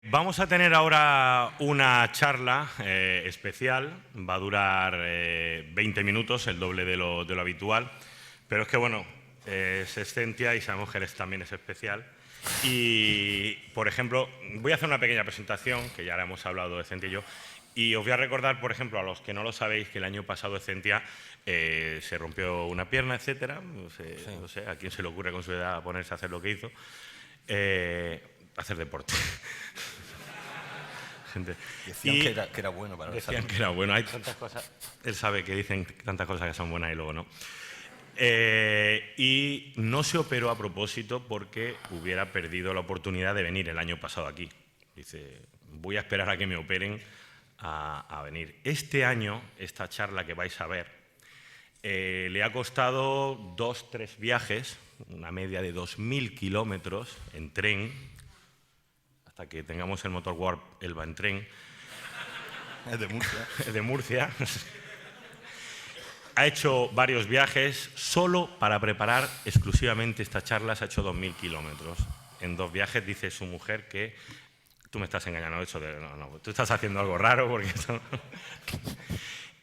Vamos a tener ahora una charla especial, va a durar 20 minutos, el doble de lo habitual, pero es que bueno, es Exscientia y sabemos que también es especial. Y, por ejemplo, voy a hacer una pequeña presentación, que ya la hemos hablado de Exscientia y yo, y os voy a recordar, por ejemplo, a los que no lo sabéis, que el año pasado Exscientia se rompió una pierna, etcétera. No sé, a quién se le ocurre con su edad ponerse a hacer lo que hizo. Hacer deporte. Gente. Decían que era bueno para la salud. Decían que era bueno. Hay tantas cosas. Él sabe que dicen tantas cosas que son buenas y luego no. Y no se operó a propósito porque hubiera perdido la oportunidad de venir el año pasado aquí. Dice, voy a esperar a que me operen a venir. Este año, esta charla que vais a ver, le ha costado 2-3 viajes, una media de 2.000 kilómetros en tren. Hasta que tengamos el motor Warp, él va en tren. Es de Murcia. Es de Murcia. Ha hecho varios viajes solo para preparar exclusivamente esta charla. Se ha hecho 2.000 kilómetros. En 2 viajes dice su mujer que tú me estás engañando. No, tú estás haciendo algo raro porque esto...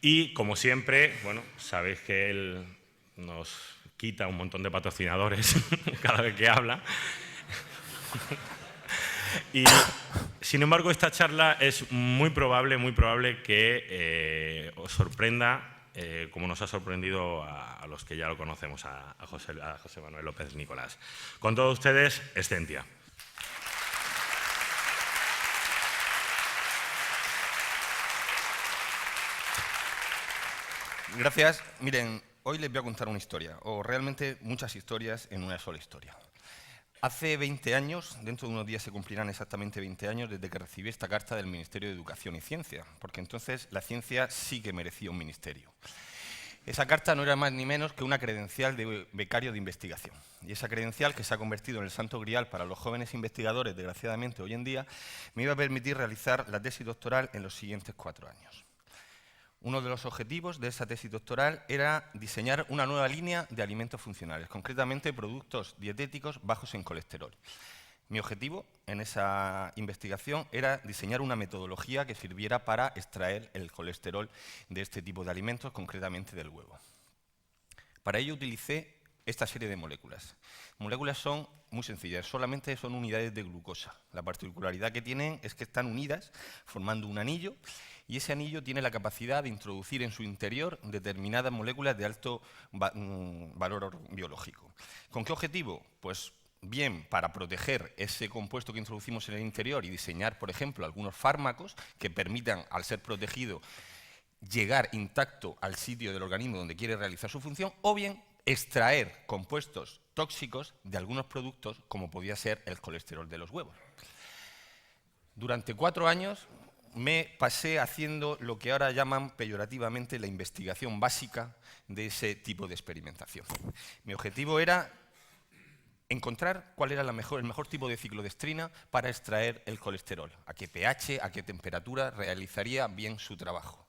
Y como siempre, bueno, sabéis que él nos quita un montón de patrocinadores cada vez que habla. Y, sin embargo, esta charla es muy probable que os sorprenda, como nos ha sorprendido a los que ya lo conocemos, a José Manuel López Nicolás. Con todos ustedes, Exscientia. Gracias. Miren, hoy les voy a contar una historia, o realmente muchas historias en una sola historia. Hace 20 años, dentro de unos días se cumplirán exactamente 20 años desde que recibí esta carta del Ministerio de Educación y Ciencia, porque entonces la ciencia sí que merecía un ministerio. Esa carta no era más ni menos que una credencial de becario de investigación. Y esa credencial, que se ha convertido en el santo grial para los jóvenes investigadores, desgraciadamente hoy en día, me iba a permitir realizar la tesis doctoral en los siguientes 4 años. Uno de los objetivos de esa tesis doctoral era diseñar una nueva línea de alimentos funcionales, concretamente productos dietéticos bajos en colesterol. Mi objetivo en esa investigación era diseñar una metodología que sirviera para extraer el colesterol de este tipo de alimentos, concretamente del huevo. Para ello utilicé esta serie de moléculas. Moléculas son muy sencillas, solamente son unidades de glucosa. La particularidad que tienen es que están unidas formando un anillo, y ese anillo tiene la capacidad de introducir en su interior determinadas moléculas de alto valor biológico. ¿Con qué objetivo? Pues bien para proteger ese compuesto que introducimos en el interior y diseñar, por ejemplo, algunos fármacos que permitan, al ser protegido, llegar intacto al sitio del organismo donde quiere realizar su función, o bien extraer compuestos tóxicos de algunos productos, como podía ser el colesterol de los huevos. Durante 4 años me pasé haciendo lo que ahora llaman peyorativamente la investigación básica de ese tipo de experimentación. Mi objetivo era encontrar cuál era el mejor tipo de ciclodestrina para extraer el colesterol, a qué pH, a qué temperatura realizaría bien su trabajo.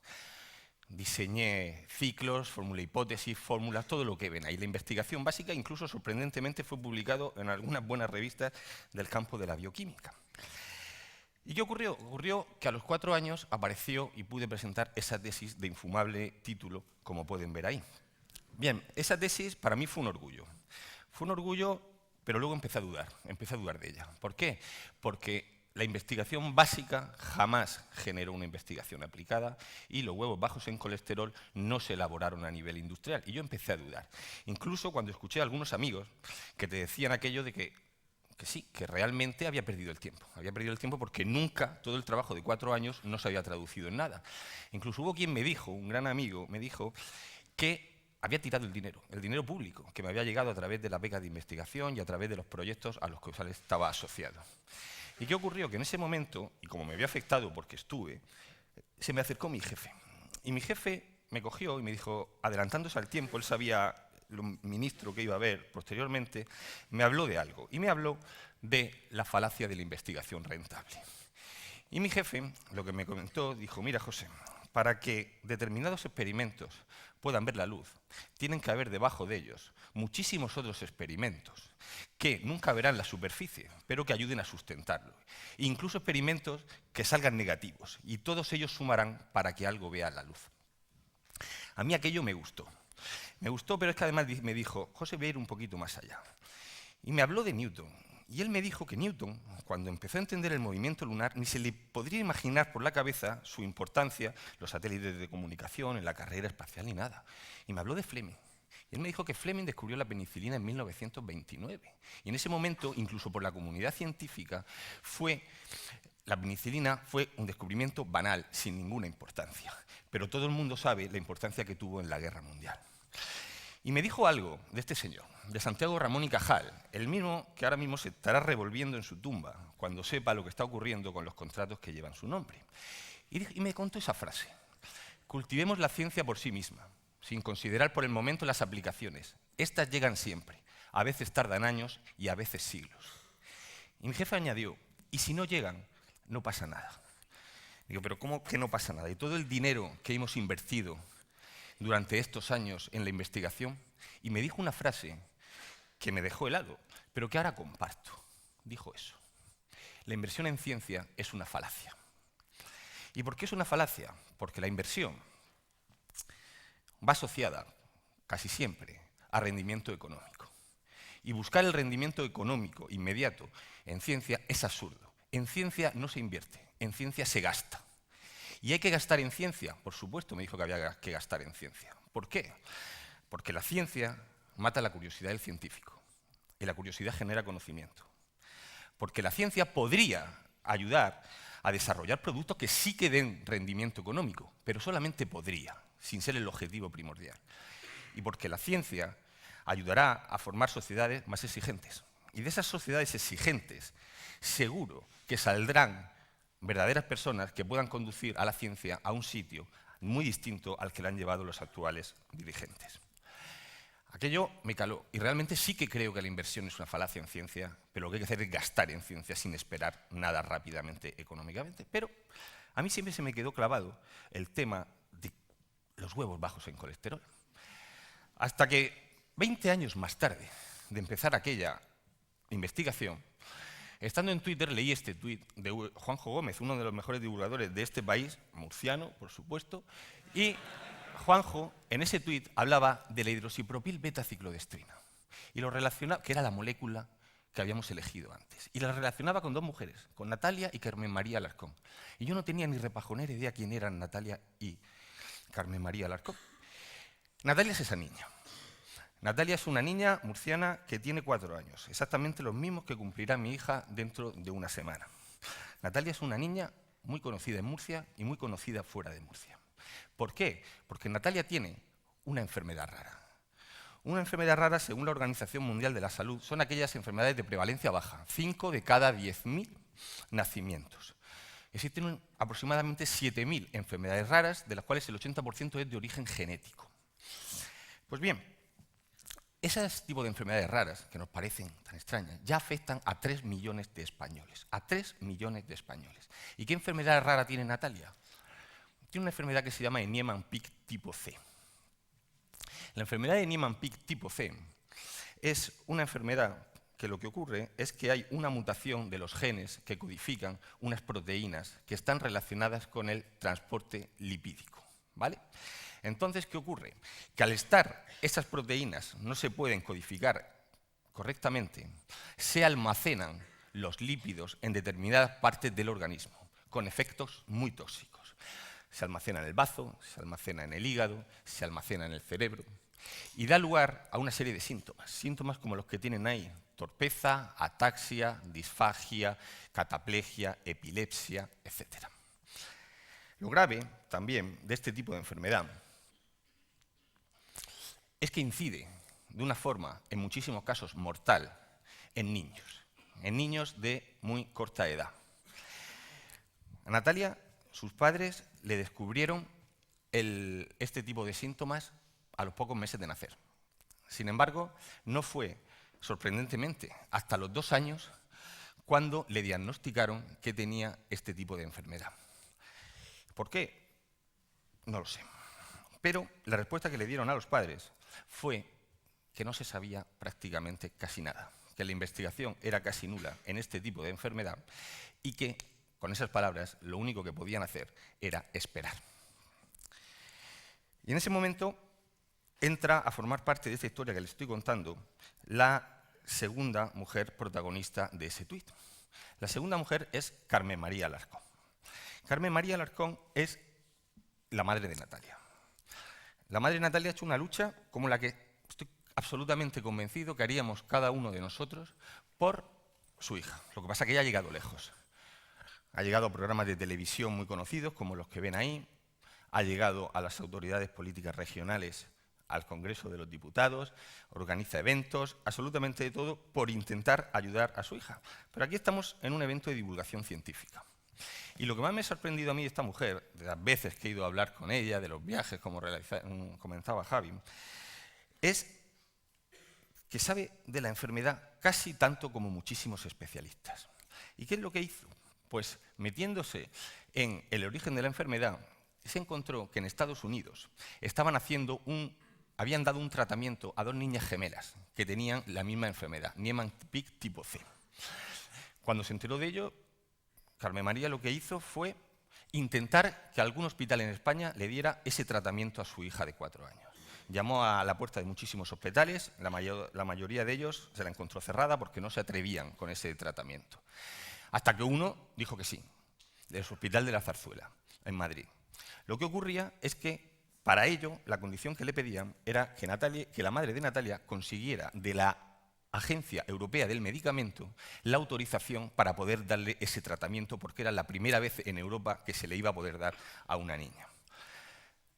Diseñé ciclos, formulé hipótesis, fórmulas, todo lo que ven ahí. La investigación básica, incluso sorprendentemente, fue publicado en algunas buenas revistas del campo de la bioquímica. ¿Y qué ocurrió? Ocurrió que a los 4 años apareció y pude presentar esa tesis de infumable título, como pueden ver ahí. Bien, esa tesis para mí fue un orgullo. Fue un orgullo, pero luego empecé a dudar de ella. ¿Por qué? Porque la investigación básica jamás generó una investigación aplicada y los huevos bajos en colesterol no se elaboraron a nivel industrial. Y yo empecé a dudar. Incluso cuando escuché a algunos amigos que te decían aquello de que sí, que realmente había perdido el tiempo. Había perdido el tiempo porque nunca, todo el trabajo de 4 años, no se había traducido en nada. Incluso hubo quien me dijo, un gran amigo, me dijo que había tirado el dinero público, que me había llegado a través de las becas de investigación y a través de los proyectos a los que estaba asociado. ¿Y qué ocurrió? Que en ese momento, y como me había afectado porque estuve, se me acercó mi jefe. Y mi jefe me cogió y me dijo, adelantándose al tiempo, él sabía lo ministro que iba a ver posteriormente, me habló de algo. Y me habló de la falacia de la investigación rentable. Y mi jefe, lo que me comentó, dijo, mira, José, para que determinados experimentos puedan ver la luz, tienen que haber debajo de ellos muchísimos otros experimentos que nunca verán la superficie, pero que ayuden a sustentarlo. Incluso experimentos que salgan negativos, y todos ellos sumarán para que algo vea la luz. A mí aquello me gustó. Me gustó, pero es que además me dijo, José, voy a ir un poquito más allá. Y me habló de Newton. Y él me dijo que Newton, cuando empezó a entender el movimiento lunar, ni se le podría imaginar por la cabeza su importancia, los satélites de comunicación, en la carrera espacial, ni nada. Y me habló de Fleming. Y él me dijo que Fleming descubrió la penicilina en 1929. Y en ese momento, incluso por la comunidad científica, la penicilina fue un descubrimiento banal, sin ninguna importancia. Pero todo el mundo sabe la importancia que tuvo en la Guerra Mundial. Y me dijo algo de este señor, de Santiago Ramón y Cajal, el mismo que ahora mismo se estará revolviendo en su tumba cuando sepa lo que está ocurriendo con los contratos que llevan su nombre. Y me contó esa frase: cultivemos la ciencia por sí misma, sin considerar por el momento las aplicaciones. Estas llegan siempre, a veces tardan años y a veces siglos. Y mi jefe añadió, y si no llegan, no pasa nada. Digo, pero ¿cómo que no pasa nada? Y todo el dinero que hemos invertido durante estos años en la investigación, y me dijo una frase que me dejó helado, pero que ahora comparto. Dijo eso: la inversión en ciencia es una falacia. ¿Y por qué es una falacia? Porque la inversión va asociada, casi siempre, a rendimiento económico. Y buscar el rendimiento económico inmediato en ciencia es absurdo. En ciencia no se invierte, en ciencia se gasta. ¿Y hay que gastar en ciencia? Por supuesto, me dijo que había que gastar en ciencia. ¿Por qué? Porque la ciencia mata la curiosidad del científico, y la curiosidad genera conocimiento. Porque la ciencia podría ayudar a desarrollar productos que sí que den rendimiento económico, pero solamente podría, sin ser el objetivo primordial. Y porque la ciencia ayudará a formar sociedades más exigentes. Y de esas sociedades exigentes, seguro que saldrán verdaderas personas que puedan conducir a la ciencia a un sitio muy distinto al que le han llevado los actuales dirigentes. Aquello me caló, y realmente sí que creo que la inversión es una falacia en ciencia, pero lo que hay que hacer es gastar en ciencia sin esperar nada rápidamente económicamente. Pero a mí siempre se me quedó clavado el tema de los huevos bajos en colesterol. Hasta que 20 años más tarde de empezar aquella investigación, estando en Twitter, leí este tuit de Juanjo Gómez, uno de los mejores divulgadores de este país, murciano, por supuesto, y Juanjo, en ese tuit, hablaba de la hidroxipropil beta-ciclodestrina, y lo relacionaba, que era la molécula que habíamos elegido antes, y la relacionaba con dos mujeres, con Natalia y Carmen María Alarcón. Y yo no tenía ni repajonera idea quién eran Natalia y Carmen María Alarcón. Natalia es esa niña. Natalia es una niña murciana que tiene 4 años, exactamente los mismos que cumplirá mi hija dentro de una semana. Natalia es una niña muy conocida en Murcia y muy conocida fuera de Murcia. ¿Por qué? Porque Natalia tiene una enfermedad rara. Una enfermedad rara, según la Organización Mundial de la Salud, son aquellas enfermedades de prevalencia baja, 5 de cada 10.000 nacimientos. Existen aproximadamente 7.000 enfermedades raras, de las cuales el 80% es de origen genético. Pues bien, ese tipo de enfermedades raras, que nos parecen tan extrañas, ya afectan a 3 millones de españoles. A 3 millones de españoles. ¿Y qué enfermedad rara tiene Natalia? Tiene una enfermedad que se llama Niemann-Pick tipo C. La enfermedad de Niemann-Pick tipo C es una enfermedad que lo que ocurre es que hay una mutación de los genes que codifican unas proteínas que están relacionadas con el transporte lipídico, ¿vale? Entonces, ¿qué ocurre? Que al estar esas proteínas no se pueden codificar correctamente, se almacenan los lípidos en determinadas partes del organismo, con efectos muy tóxicos. Se almacena en el bazo, se almacena en el hígado, se almacena en el cerebro, y da lugar a una serie de síntomas. Síntomas como los que tienen ahí: torpeza, ataxia, disfagia, cataplegia, epilepsia, etc. Lo grave también de este tipo de enfermedad es que incide de una forma, en muchísimos casos, mortal en niños de muy corta edad. A Natalia, sus padres le descubrieron este tipo de síntomas a los pocos meses de nacer. Sin embargo, no fue, sorprendentemente, hasta los 2 años cuando le diagnosticaron que tenía este tipo de enfermedad. ¿Por qué? No lo sé. Pero la respuesta que le dieron a los padres fue que no se sabía prácticamente casi nada, que la investigación era casi nula en este tipo de enfermedad y que, con esas palabras, lo único que podían hacer era esperar. Y en ese momento entra a formar parte de esta historia que les estoy contando la segunda mujer protagonista de ese tuit. La segunda mujer es Carmen María Alarcón. Carmen María Alarcón es la madre de Natalia. La madre de Natalia ha hecho una lucha como la que estoy absolutamente convencido que haríamos cada uno de nosotros por su hija. Lo que pasa es que ella ha llegado lejos. Ha llegado a programas de televisión muy conocidos, como los que ven ahí. Ha llegado a las autoridades políticas regionales, al Congreso de los Diputados, organiza eventos, absolutamente de todo, por intentar ayudar a su hija. Pero aquí estamos en un evento de divulgación científica. Y lo que más me ha sorprendido a mí de esta mujer, de las veces que he ido a hablar con ella, de los viajes, como comentaba Javi, es que sabe de la enfermedad casi tanto como muchísimos especialistas. ¿Y qué es lo que hizo? Pues metiéndose en el origen de la enfermedad, se encontró que en Estados Unidos habían dado un tratamiento a dos niñas gemelas que tenían la misma enfermedad, Niemann-Pick tipo C. Cuando se enteró de ello, Carmen María lo que hizo fue intentar que algún hospital en España le diera ese tratamiento a su hija de 4 años. Llamó a la puerta de muchísimos hospitales, la mayoría de ellos se la encontró cerrada porque no se atrevían con ese tratamiento. Hasta que uno dijo que sí, del Hospital de la Zarzuela, en Madrid. Lo que ocurría es que, para ello, la condición que le pedían era que la madre de Natalia consiguiera de la Agencia Europea del Medicamento la autorización para poder darle ese tratamiento, porque era la primera vez en Europa que se le iba a poder dar a una niña.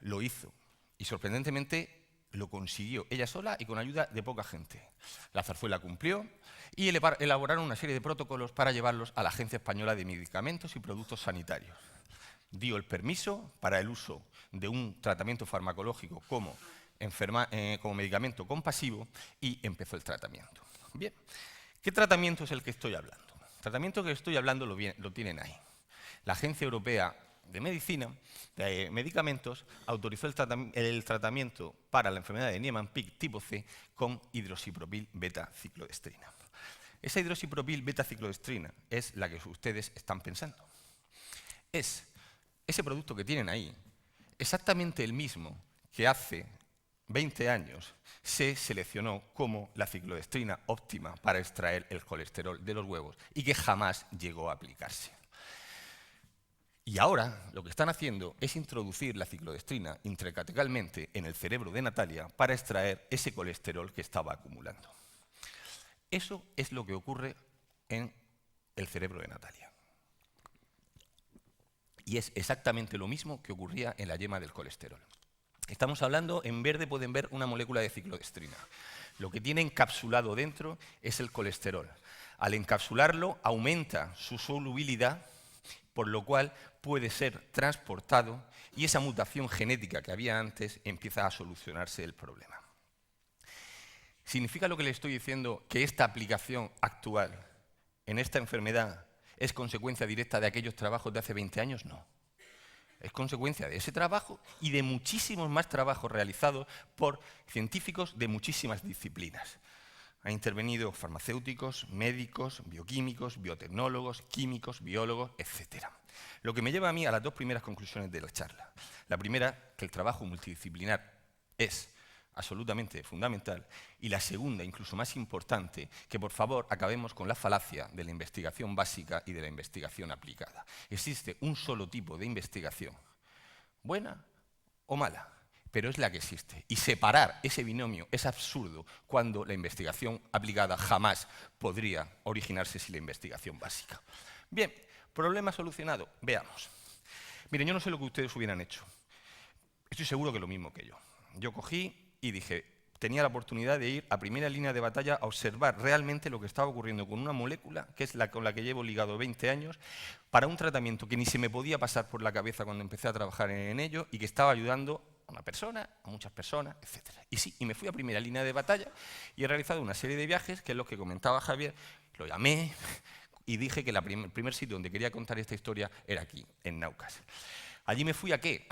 Lo hizo y, sorprendentemente, lo consiguió ella sola y con ayuda de poca gente. La Zarzuela cumplió y elaboraron una serie de protocolos para llevarlos a la Agencia Española de Medicamentos y Productos Sanitarios. Dio el permiso para el uso de un tratamiento farmacológico como medicamento compasivo y empezó el tratamiento. Bien, ¿qué tratamiento es el que estoy hablando? El tratamiento que estoy hablando lo tienen ahí. La Agencia Europea de Medicamentos autorizó el tratamiento para la enfermedad de Niemann-Pick tipo C con hidroxipropil beta-ciclodestrina. Esa hidroxipropil beta-ciclodestrina es la que ustedes están pensando. Es ese producto que tienen ahí, exactamente el mismo que hace 20 años se seleccionó como la ciclodestrina óptima para extraer el colesterol de los huevos y que jamás llegó a aplicarse. Y ahora lo que están haciendo es introducir la ciclodestrina intracatecalmente en el cerebro de Natalia para extraer ese colesterol que estaba acumulando. Eso es lo que ocurre en el cerebro de Natalia. Y es exactamente lo mismo que ocurría en la yema del colesterol. Estamos hablando, en verde pueden ver una molécula de ciclodestrina. Lo que tiene encapsulado dentro es el colesterol. Al encapsularlo aumenta su solubilidad, por lo cual puede ser transportado y esa mutación genética que había antes empieza a solucionarse el problema. ¿Significa lo que le estoy diciendo que esta aplicación actual en esta enfermedad es consecuencia directa de aquellos trabajos de hace 20 años? No. Es consecuencia de ese trabajo y de muchísimos más trabajos realizados por científicos de muchísimas disciplinas. Han intervenido farmacéuticos, médicos, bioquímicos, biotecnólogos, químicos, biólogos, etc. Lo que me lleva a mí a las dos primeras conclusiones de la charla. La primera, que el trabajo multidisciplinar es absolutamente fundamental, y la segunda, incluso más importante, que por favor acabemos con la falacia de la investigación básica y de la investigación aplicada. Existe un solo tipo de investigación, buena o mala, pero es la que existe. Y separar ese binomio es absurdo cuando la investigación aplicada jamás podría originarse sin la investigación básica. Bien, problema solucionado. Veamos. Miren, yo no sé lo que ustedes hubieran hecho. Estoy seguro que lo mismo que yo. Yo cogí y dije, tenía la oportunidad de ir a primera línea de batalla a observar realmente lo que estaba ocurriendo con una molécula, que es la con la que llevo ligado 20 años, para un tratamiento que ni se me podía pasar por la cabeza cuando empecé a trabajar en ello y que estaba ayudando a una persona, a muchas personas, etc. Y sí, y me fui a primera línea de batalla y he realizado una serie de viajes, que es lo que comentaba Javier, lo llamé y dije que el primer sitio donde quería contar esta historia era aquí, en Newcastle. Allí me fui ¿a qué?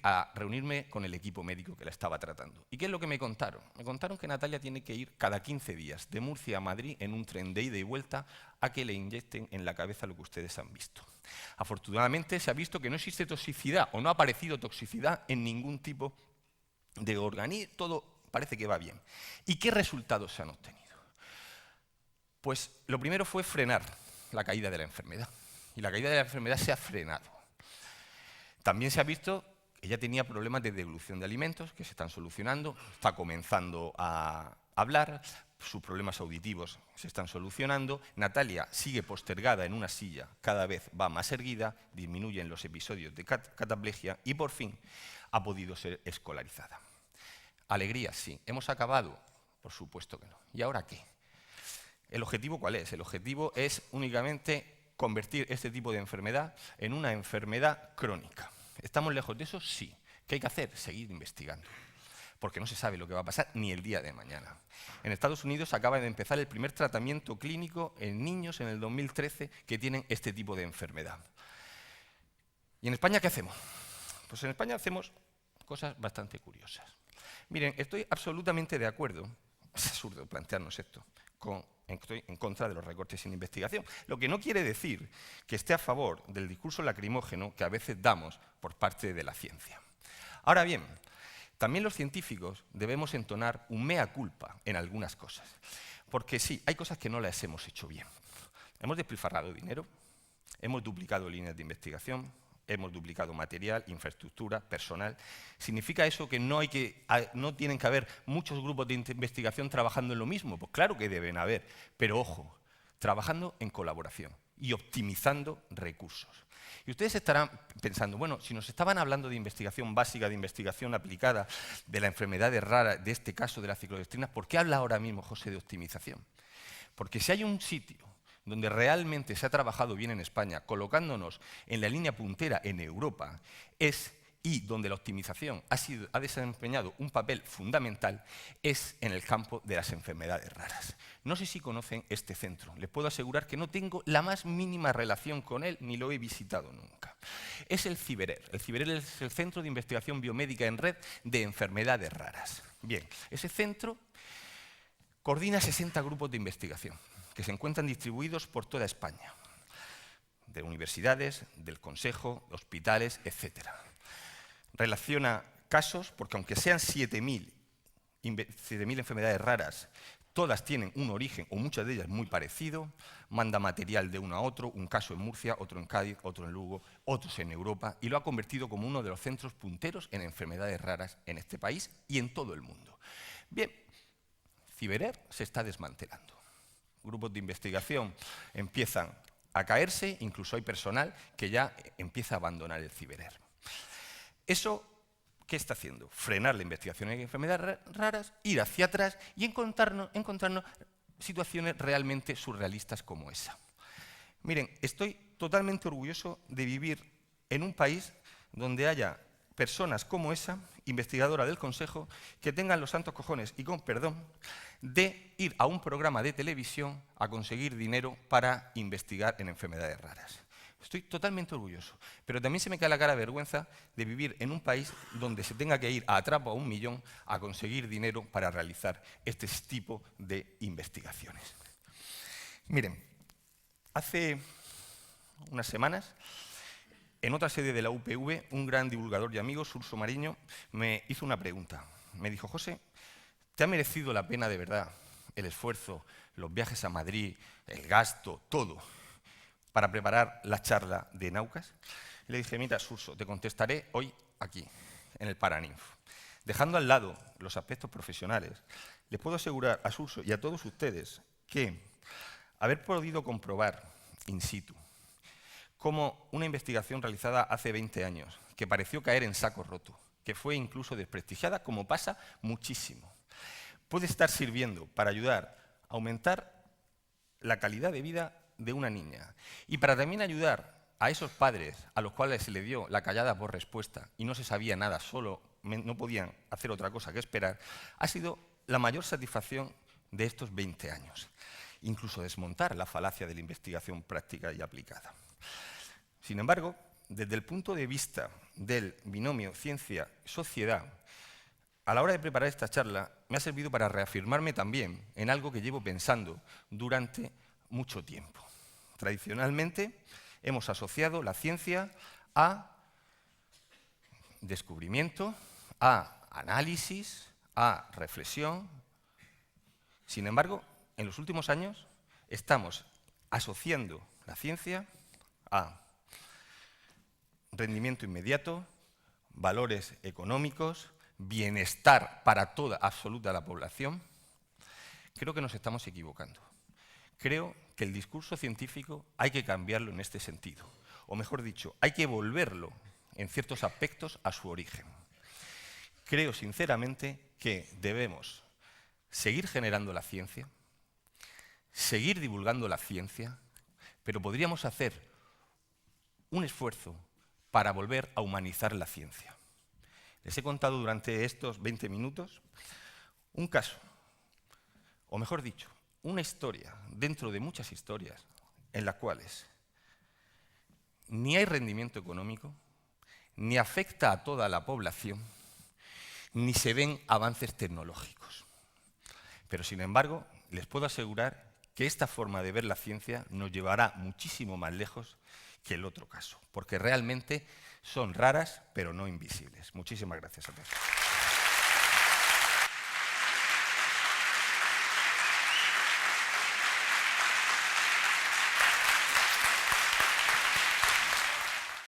A reunirme con el equipo médico que la estaba tratando. ¿Y qué es lo que me contaron? Me contaron que Natalia tiene que ir cada 15 días de Murcia a Madrid en un tren de ida y vuelta a que le inyecten en la cabeza lo que ustedes han visto. Afortunadamente se ha visto que no existe toxicidad o no ha aparecido toxicidad en ningún tipo de organismo, todo parece que va bien. ¿Y qué resultados se han obtenido? Pues lo primero fue frenar la caída de la enfermedad. Y la caída de la enfermedad se ha frenado. También se ha visto que ella tenía problemas de deglución de alimentos que se están solucionando, está comenzando a hablar, sus problemas auditivos se están solucionando, Natalia sigue postergada en una silla, cada vez va más erguida, disminuyen los episodios de cataplegia y por fin ha podido ser escolarizada. Alegría, sí. ¿Hemos acabado? Por supuesto que no. ¿Y ahora qué? ¿El objetivo cuál es? El objetivo es únicamente convertir este tipo de enfermedad en una enfermedad crónica. ¿Estamos lejos de eso? Sí. ¿Qué hay que hacer? Seguir investigando. Porque no se sabe lo que va a pasar ni el día de mañana. En Estados Unidos acaba de empezar el primer tratamiento clínico en niños en el 2013 que tienen este tipo de enfermedad. ¿Y en España qué hacemos? Pues en España hacemos cosas bastante curiosas. Miren, estoy absolutamente de acuerdo, es absurdo plantearnos esto, estoy en contra de los recortes en investigación, lo que no quiere decir que esté a favor del discurso lacrimógeno que a veces damos por parte de la ciencia. Ahora bien, también los científicos debemos entonar un mea culpa en algunas cosas, porque sí, hay cosas que no las hemos hecho bien. Hemos despilfarrado dinero, hemos duplicado líneas de investigación, hemos duplicado material, infraestructura, personal. ¿Significa eso que no tienen que haber muchos grupos de investigación trabajando en lo mismo? Pues claro que deben haber, pero ojo, trabajando en colaboración y optimizando recursos. Y ustedes estarán pensando, bueno, si nos estaban hablando de investigación básica, de investigación aplicada, de la enfermedad rara, de este caso de la ciclodestrina, ¿por qué habla ahora mismo José de optimización? Porque si hay un sitio donde realmente se ha trabajado bien en España, colocándonos en la línea puntera en Europa, y donde la optimización ha desempeñado un papel fundamental, es en el campo de las enfermedades raras. No sé si conocen este centro, les puedo asegurar que no tengo la más mínima relación con él, ni lo he visitado nunca. Es el CIBERER. El CIBERER es el Centro de Investigación Biomédica en Red de Enfermedades Raras. Bien, ese centro coordina 60 grupos de investigación que se encuentran distribuidos por toda España, de universidades, del consejo, hospitales, etc. Relaciona casos, porque aunque sean 7.000 enfermedades raras, todas tienen un origen, o muchas de ellas muy parecido, manda material de uno a otro, un caso en Murcia, otro en Cádiz, otro en Lugo, otros en Europa, y lo ha convertido como uno de los centros punteros en enfermedades raras en este país y en todo el mundo. Bien, CIBERER se está desmantelando. Grupos de investigación empiezan a caerse, incluso hay personal que ya empieza a abandonar el CIBERER. ¿Eso qué está haciendo? Frenar la investigación en enfermedades raras, ir hacia atrás y encontrarnos situaciones realmente surrealistas como esa. Miren, estoy totalmente orgulloso de vivir en un país donde haya personas como esa, investigadora del Consejo, que tengan los santos cojones, y con perdón, de ir a un programa de televisión a conseguir dinero para investigar en enfermedades raras. Estoy totalmente orgulloso, pero también se me cae la cara de vergüenza de vivir en un país donde se tenga que ir a Atrapa a 1 millón a conseguir dinero para realizar este tipo de investigaciones. Miren, hace unas semanas, en otra sede de la UPV, un gran divulgador y amigo, Surso Mariño, me hizo una pregunta. Me dijo, José, ¿te ha merecido la pena de verdad el esfuerzo, los viajes a Madrid, el gasto, todo, para preparar la charla de Naucas? Y le dije, mira, Surso, te contestaré hoy aquí, en el Paraninf. Dejando al lado los aspectos profesionales, les puedo asegurar a Surso y a todos ustedes que haber podido comprobar in situ cómo una investigación realizada hace 20 años, que pareció caer en saco roto, que fue incluso desprestigiada, como pasa muchísimo, puede estar sirviendo para ayudar a aumentar la calidad de vida de una niña y para también ayudar a esos padres a los cuales se le dio la callada por respuesta y no se sabía nada, no podían hacer otra cosa que esperar, ha sido la mayor satisfacción de estos 20 años. Incluso desmontar la falacia de la investigación práctica y aplicada. Sin embargo, desde el punto de vista del binomio ciencia-sociedad, a la hora de preparar esta charla, me ha servido para reafirmarme también en algo que llevo pensando durante mucho tiempo. Tradicionalmente, hemos asociado la ciencia a descubrimiento, a análisis, a reflexión. Sin embargo, en los últimos años estamos asociando la ciencia a rendimiento inmediato, valores económicos, bienestar para toda absoluta la población. Creo que nos estamos equivocando. Creo que el discurso científico hay que cambiarlo en este sentido. O mejor dicho, hay que volverlo en ciertos aspectos a su origen. Creo sinceramente que debemos seguir generando la ciencia, seguir divulgando la ciencia, pero podríamos hacer un esfuerzo para volver a humanizar la ciencia. Les he contado durante estos 20 minutos un caso, o mejor dicho, una historia dentro de muchas historias en las cuales ni hay rendimiento económico, ni afecta a toda la población, ni se ven avances tecnológicos. Pero, sin embargo, les puedo asegurar que esta forma de ver la ciencia nos llevará muchísimo más lejos que el otro caso, porque realmente son raras, pero no invisibles. Muchísimas gracias a todos.